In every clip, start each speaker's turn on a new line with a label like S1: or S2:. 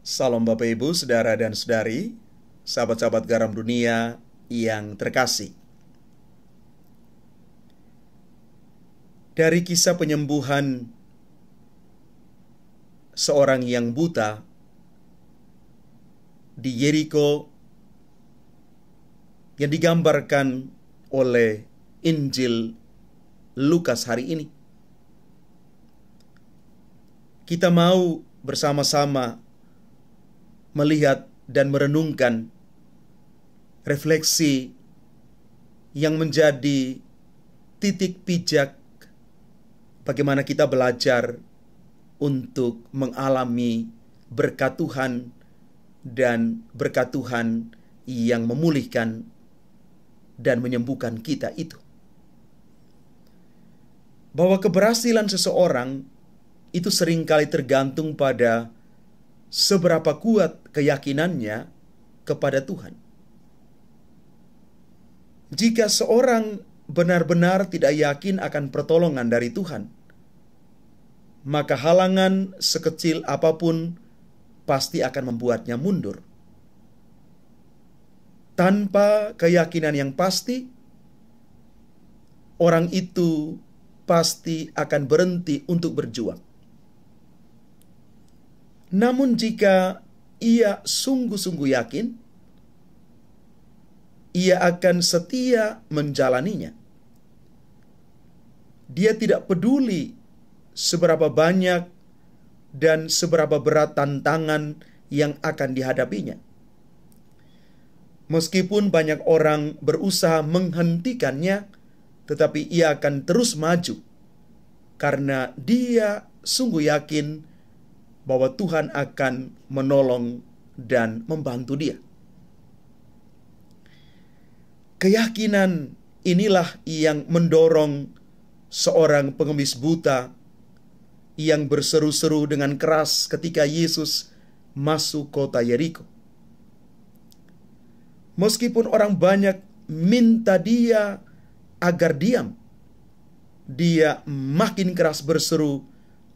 S1: Salam Bapak Ibu, Saudara dan Saudari, sahabat-sahabat garam dunia yang terkasih. Dari kisah penyembuhan seorang yang buta di Yeriko yang digambarkan oleh Injil Lukas hari ini, kita mau bersama-sama melihat dan merenungkan refleksi yang menjadi titik pijak bagaimana kita belajar untuk mengalami berkat Tuhan dan berkat Tuhan yang memulihkan dan menyembuhkan kita itu. Bahwa keberhasilan seseorang itu seringkali tergantung pada seberapa kuat keyakinannya kepada Tuhan. Jika seorang benar-benar tidak yakin akan pertolongan dari Tuhan, maka halangan sekecil apapun pasti akan membuatnya mundur. Tanpa keyakinan yang pasti, orang itu pasti akan berhenti untuk berjuang. Namun jika ia sungguh-sungguh yakin, ia akan setia menjalaninya. Dia tidak peduli seberapa banyak dan seberapa berat tantangan yang akan dihadapinya. Meskipun banyak orang berusaha menghentikannya, tetapi ia akan terus maju karena dia sungguh yakin bahwa Tuhan akan menolong dan membantu dia. Keyakinan inilah yang mendorong seorang pengemis buta yang berseru-seru dengan keras ketika Yesus masuk kota Yeriko. Meskipun orang banyak minta dia agar diam, dia makin keras berseru,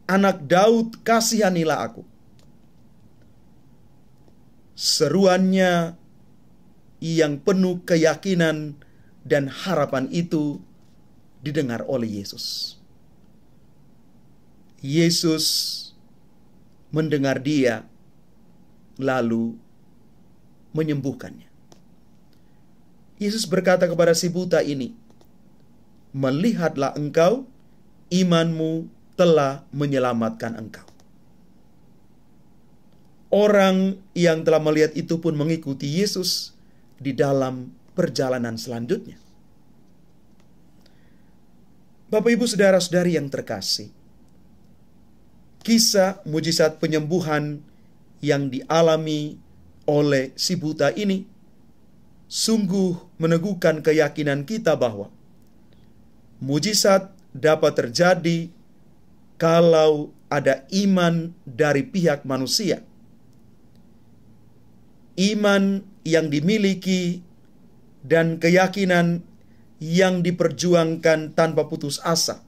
S1: "Anak Daud, kasihanilah aku." Seruannya yang penuh keyakinan dan harapan itu didengar oleh Yesus. Yesus mendengar dia, lalu menyembuhkannya. Yesus berkata kepada si buta ini, "Melihatlah engkau, imanmu telah menyelamatkan engkau." Orang yang telah melihat itu pun mengikuti Yesus di dalam perjalanan selanjutnya. Bapak, Ibu, saudara-saudari yang terkasih, kisah mujizat penyembuhan yang dialami oleh si buta ini sungguh meneguhkan keyakinan kita bahwa mujizat dapat terjadi kalau ada iman dari pihak manusia. Iman yang dimiliki dan keyakinan yang diperjuangkan tanpa putus asa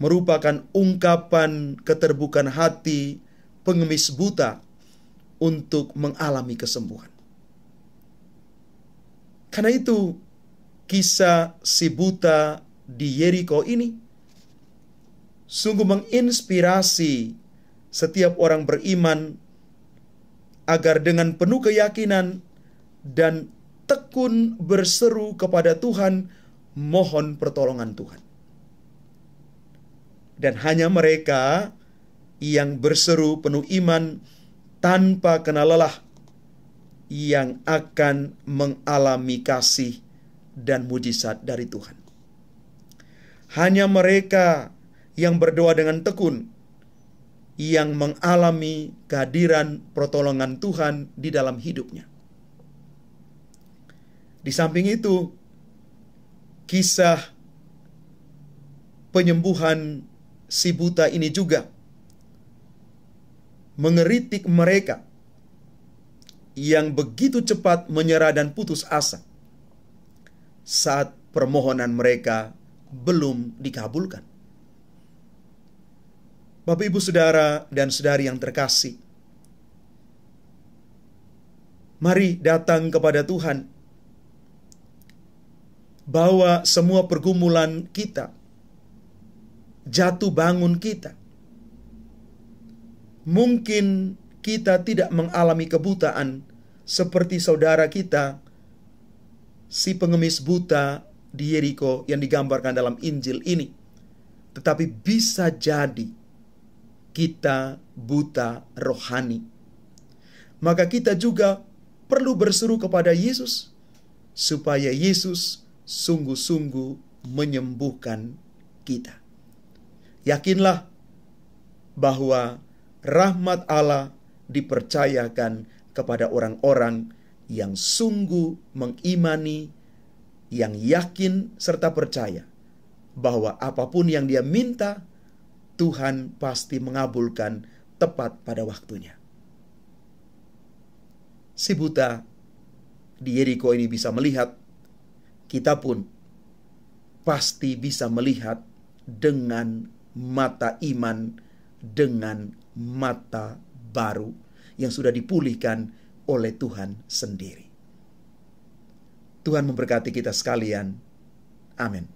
S1: merupakan ungkapan keterbukaan hati pengemis buta untuk mengalami kesembuhan. Karena itu, kisah si buta di Yeriko ini sungguh menginspirasi setiap orang beriman agar dengan penuh keyakinan dan tekun berseru kepada Tuhan, mohon pertolongan Tuhan. Dan hanya mereka yang berseru penuh iman tanpa kenal lelah yang akan mengalami kasih dan mujizat dari Tuhan. Hanya mereka yang berdoa dengan tekun yang mengalami kehadiran pertolongan Tuhan di dalam hidupnya. Di samping itu, kisah penyembuhan si buta ini juga mengeritik mereka yang begitu cepat menyerah dan putus asa saat permohonan mereka belum dikabulkan. Bapak, Ibu, saudara dan saudari yang terkasih, Mari datang kepada Tuhan. Bawa semua pergumulan kita, jatuh bangun kita. Mungkin kita tidak mengalami kebutaan seperti saudara kita, si pengemis buta di Yeriko yang digambarkan dalam Injil ini. Tetapi bisa jadi kita buta rohani. Maka kita juga perlu berseru kepada Yesus, supaya Yesus sungguh-sungguh menyembuhkan kita. Yakinlah bahwa rahmat Allah dipercayakan kepada orang-orang yang sungguh mengimani, yang yakin serta percaya bahwa apapun yang dia minta, Tuhan pasti mengabulkan tepat pada waktunya. Si buta di Yeriko ini bisa melihat, kita pun pasti bisa melihat dengan mata iman, dengan mata baru yang sudah dipulihkan oleh Tuhan sendiri. Tuhan memberkati kita sekalian. Amin.